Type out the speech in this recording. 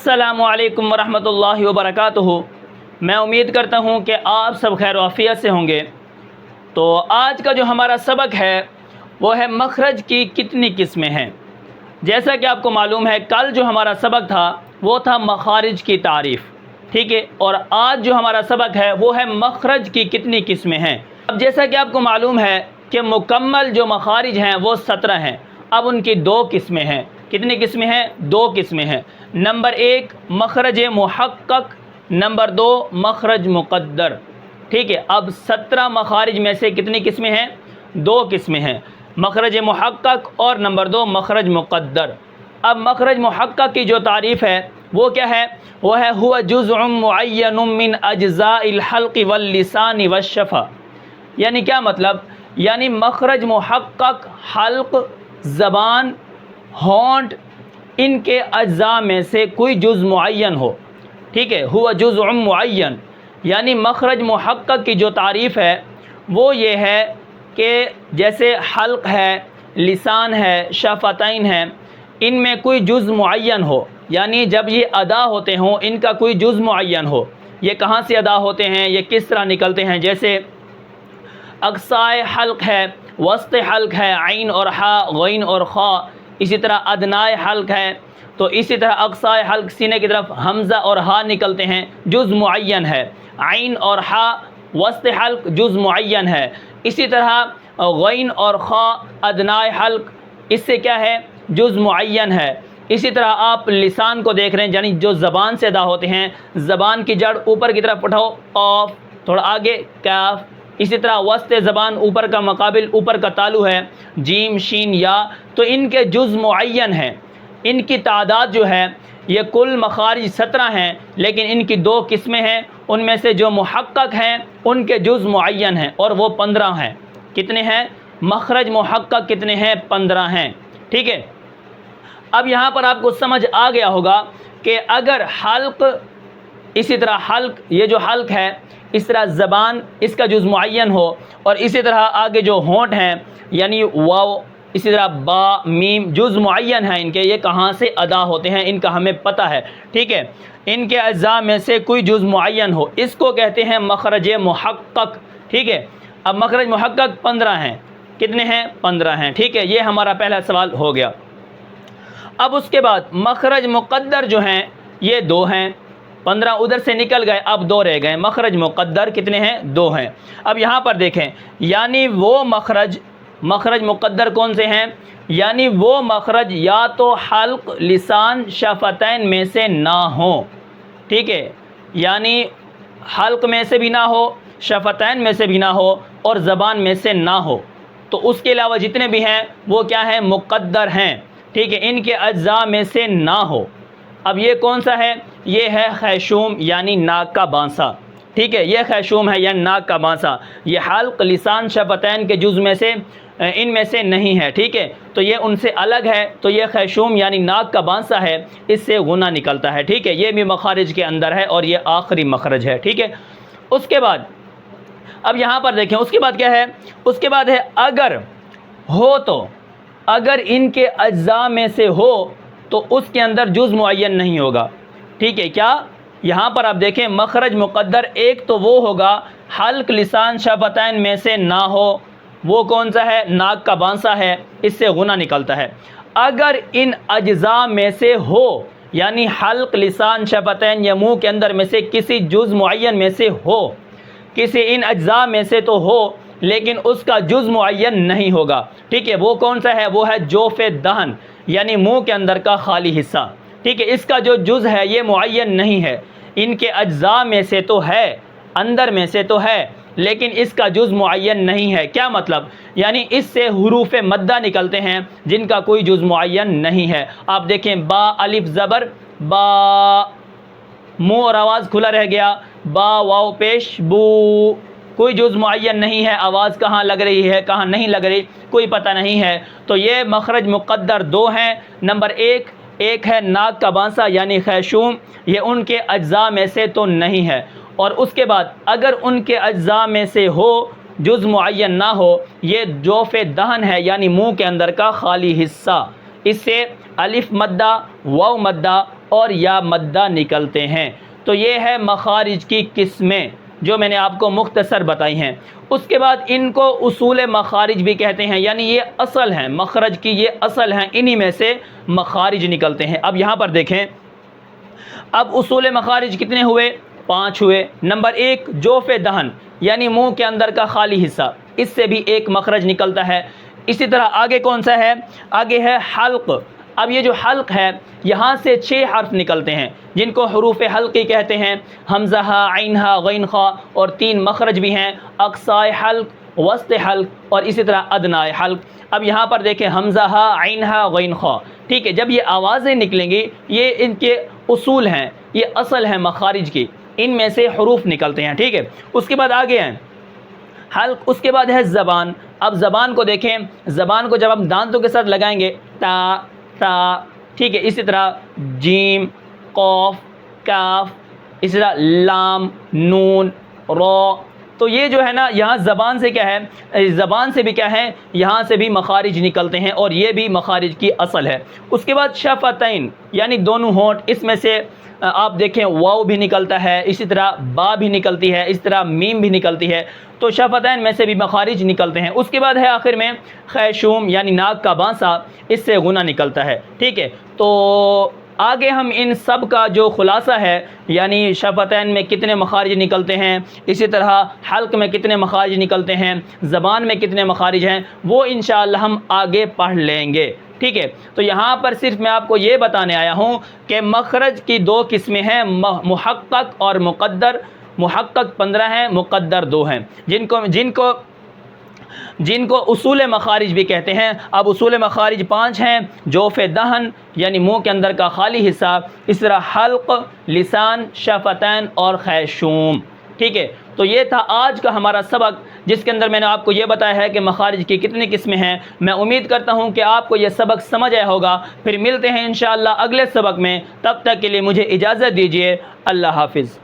السلام علیکم ورحمۃ اللہ وبرکاتہ۔ میں امید کرتا ہوں کہ آپ سب خیر و عافیت سے ہوں گے۔ تو آج کا جو ہمارا سبق ہے وہ ہے مخرج کی کتنی قسمیں ہیں۔ جیسا کہ آپ کو معلوم ہے کل جو ہمارا سبق تھا وہ تھا مخارج کی تعریف، ٹھیک ہے، اور آج جو ہمارا سبق ہے وہ ہے مخرج کی کتنی قسمیں ہیں۔ اب جیسا کہ آپ کو معلوم ہے کہ مکمل جو مخارج ہیں وہ 17 ہیں، اب ان کی 2 قسمیں ہیں۔ کتنی قسمیں ہیں؟ 2 قسمیں ہیں۔ نمبر 1 مخرج محقق، نمبر 2 مخرج مقدر، ٹھیک ہے۔ اب 17 مخارج میں سے کتنی قسمیں ہیں؟ 2 قسمیں ہیں، مخرج محقق اور نمبر 2 مخرج مقدر۔ اب مخرج محقق کی جو تعریف ہے وہ کیا ہے؟ وہ ہے ہوا جزء معین من اجزاء الحلق واللسان والشفہ۔ یعنی کیا مطلب؟ یعنی مخرج محقق حلق، زبان، ہونٹ، ان کے اجزاء میں سے کوئی جز معین ہو، ٹھیک ہے، ہوا جزء معین۔ یعنی مخرج محقق کی جو تعریف ہے وہ یہ ہے کہ جیسے حلق ہے، لسان ہے، شفتین ہیں، ان میں کوئی جز معین ہو، یعنی جب یہ ادا ہوتے ہوں ان کا کوئی جز معین ہو۔ یہ کہاں سے ادا ہوتے ہیں، یہ کس طرح نکلتے ہیں؟ جیسے اقصائے حلق ہے، وسط حلق ہے، عین اور ہا، غین اور خا، اسی طرح ادنائے حلق ہے، تو اسی طرح اقصائے حلق سینے کی طرف حمزہ اور ہا نکلتے ہیں، جز معین ہے۔ عین اور ہا وسط حلق جز معین ہے۔ اسی طرح غین اور خا ادنائے حلق، اس سے کیا ہے؟ جز معین ہے۔ اسی طرح آپ لسان کو دیکھ رہے ہیں، یعنی جو زبان سے ادا ہوتے ہیں، زبان کی جڑ اوپر کی طرف اٹھاؤ، قاف، تھوڑا آگے کاف۔ اسی طرح وسط زبان اوپر کا مقابل اوپر کا تالو ہے، جیم، شین، یا، تو ان کے جز معین ہیں۔ ان کی تعداد جو ہے یہ کل مخارج 17 ہیں، لیکن ان کی 2 قسمیں ہیں، ان میں سے جو محقق ہیں ان کے جز معین ہیں اور وہ 15 ہیں۔ کتنے ہیں؟ مخرج محقق کتنے ہیں؟ 15 ہیں، ٹھیک ہے۔ اب یہاں پر آپ کو سمجھ آ گیا ہوگا کہ اگر حلق، اسی طرح حلق، یہ جو حلق ہے، اس طرح زبان، اس کا جز معین ہو، اور اسی طرح آگے جو ہونٹ ہیں یعنی واو، اسی طرح با، میم، جز معین ہیں ان کے، یہ کہاں سے ادا ہوتے ہیں ان کا ہمیں پتہ ہے، ٹھیک ہے۔ ان کے اجزاء میں سے کوئی جز معین ہو، اس کو کہتے ہیں مخرج محقق، ٹھیک ہے۔ اب مخرج محقق 15 ہیں، کتنے ہیں؟ 15 ہیں، ٹھیک ہے۔ یہ ہمارا پہلا سوال ہو گیا۔ اب اس کے بعد مخرج مقدر جو ہیں یہ 2 ہیں، 15 ادھر سے نکل گئے، اب 2 رہ گئے۔ مخرج مقدر کتنے ہیں؟ 2 ہیں۔ اب یہاں پر دیکھیں، یعنی وہ مخرج مقدر کون سے ہیں؟ یعنی وہ مخرج یا تو حلق، لسان، شفتین میں سے نہ ہوں، ٹھیک ہے، یعنی حلق میں سے بھی نہ ہو، شفتین میں سے بھی نہ ہو، اور زبان میں سے نہ ہو، تو اس کے علاوہ جتنے بھی ہیں وہ کیا ہیں؟ مقدر ہیں، ٹھیک ہے، ان کے اجزاء میں سے نہ ہو۔ اب یہ کون سا ہے؟ یہ ہے خیشوم، یعنی ناک کا بانسا، ٹھیک ہے، یہ خیشوم ہے یعنی ناک کا بانسا۔ یہ حلق، لسان، شفتین کے جز میں سے ان میں سے نہیں ہے، ٹھیک ہے، تو یہ ان سے الگ ہے، تو یہ خیشوم یعنی ناک کا بانسا ہے، اس سے غنہ نکلتا ہے، ٹھیک ہے، یہ بھی مخارج کے اندر ہے اور یہ آخری مخرج ہے، ٹھیک ہے۔ اس کے بعد اب یہاں پر دیکھیں، اس کے بعد کیا ہے؟ اس کے بعد ہے اگر ہو تو، اگر ان کے اجزاء میں سے ہو تو اس کے اندر جز معین نہیں ہوگا، ٹھیک ہے۔ کیا؟ یہاں پر آپ دیکھیں مخرج مقدر ایک تو وہ ہوگا حلق، لسان، شفتین میں سے نہ ہو، وہ کون سا ہے؟ ناک کا بانسا ہے، اس سے غنہ نکلتا ہے۔ اگر ان اجزاء میں سے ہو، یعنی حلق، لسان، شفتین یا منہ کے اندر میں سے کسی جز معین میں سے ہو، کسی ان اجزاء میں سے تو ہو لیکن اس کا جز معین نہیں ہوگا، ٹھیک ہے، وہ کون سا ہے؟ وہ ہے جوف دہن، یعنی منہ کے اندر کا خالی حصہ، ٹھیک ہے، اس کا جو جز ہے یہ معین نہیں ہے، ان کے اجزاء میں سے تو ہے، اندر میں سے تو ہے، لیکن اس کا جز معین نہیں ہے۔ کیا مطلب؟ یعنی اس سے حروف مدہ نکلتے ہیں جن کا کوئی جز معین نہیں ہے۔ آپ دیکھیں با، الف زبر با، منہ اور آواز کھلا رہ گیا، با واو پیش بو، کوئی جز معین نہیں ہے، آواز کہاں لگ رہی ہے کہاں نہیں لگ رہی کوئی پتہ نہیں ہے، تو یہ مخرج مقدر 2 ہیں۔ نمبر 1 ہے ناک کا بانسا یعنی خیشوم، یہ ان کے اجزاء میں سے تو نہیں ہے، اور اس کے بعد اگر ان کے اجزاء میں سے ہو، جز معین نہ ہو، یہ جوف دہن ہے یعنی منہ کے اندر کا خالی حصہ، اس سے الف مدہ، واو مدہ اور یا مدہ نکلتے ہیں۔ تو یہ ہے مخارج کی قسمیں جو میں نے آپ کو مختصر بتائی ہیں۔ اس کے بعد ان کو اصول مخارج بھی کہتے ہیں، یعنی یہ اصل ہیں، مخرج کی یہ اصل ہیں، انہی میں سے مخارج نکلتے ہیں۔ اب یہاں پر دیکھیں، اب اصول مخارج کتنے ہوئے؟ 5 ہوئے۔ نمبر 1 جوف دہن، یعنی منہ کے اندر کا خالی حصہ، اس سے بھی ایک مخرج نکلتا ہے۔ اسی طرح آگے کون سا ہے؟ آگے ہے حلق۔ اب یہ جو حلق ہے، یہاں سے 6 حرف نکلتے ہیں جن کو حروف حلقی کہتے ہیں، حمزہ، عین، غین، خا، اور 3 مخرج بھی ہیں، اقصائے حلق، وسط حلق اور اسی طرح ادنائے حلق۔ اب یہاں پر دیکھیں، حمزہ، عین، غین، خا، ٹھیک ہے، جب یہ آوازیں نکلیں گی، یہ ان کے اصول ہیں، یہ اصل ہیں مخارج کی، ان میں سے حروف نکلتے ہیں، ٹھیک ہے۔ اس کے بعد آگے ہیں حلق، اس کے بعد ہے زبان۔ اب زبان کو دیکھیں، زبان کو جب ہم دانتوں کے ساتھ لگائیں گے، تا، تا، ٹھیک ہے، اسی طرح جیم، قاف، کاف، اسی طرح لام، نون، را۔ تو یہ جو ہے نا، یہاں زبان سے کیا ہے، زبان سے بھی کیا ہے، یہاں سے بھی مخارج نکلتے ہیں اور یہ بھی مخارج کی اصل ہے۔ اس کے بعد شفتین، یعنی دونوں ہونٹ، اس میں سے آپ دیکھیں واو بھی نکلتا ہے، اسی طرح با بھی نکلتی ہے، اس طرح میم بھی نکلتی ہے، تو شفتین میں سے بھی مخارج نکلتے ہیں۔ اس کے بعد ہے آخر میں خیشوم، یعنی ناک کا بانسا، اس سے غنہ نکلتا ہے، ٹھیک ہے۔ تو آگے ہم ان سب کا جو خلاصہ ہے، یعنی شفتین میں کتنے مخارج نکلتے ہیں، اسی طرح حلق میں کتنے مخارج نکلتے ہیں، زبان میں کتنے مخارج ہیں، وہ انشاءاللہ ہم آگے پڑھ لیں گے، ٹھیک ہے۔ تو یہاں پر صرف میں آپ کو یہ بتانے آیا ہوں کہ مخرج کی 2 قسمیں ہیں، محقق اور مقدر۔ محقق 15 ہیں، مقدر 2 ہیں، جن کو اصول مخارج بھی کہتے ہیں۔ اب اصول مخارج 5 ہیں، جوف دہن، یعنی منہ کے اندر کا خالی حصہ، اس طرح حلق، لسان، شفتین اور خیشوم، ٹھیک ہے۔ تو یہ تھا آج کا ہمارا سبق، جس کے اندر میں نے آپ کو یہ بتایا ہے کہ مخارج کی کتنی قسمیں ہیں۔ میں امید کرتا ہوں کہ آپ کو یہ سبق سمجھ آیا ہوگا۔ پھر ملتے ہیں انشاءاللہ اگلے سبق میں، تب تک کے لیے مجھے اجازت دیجیے، اللہ حافظ۔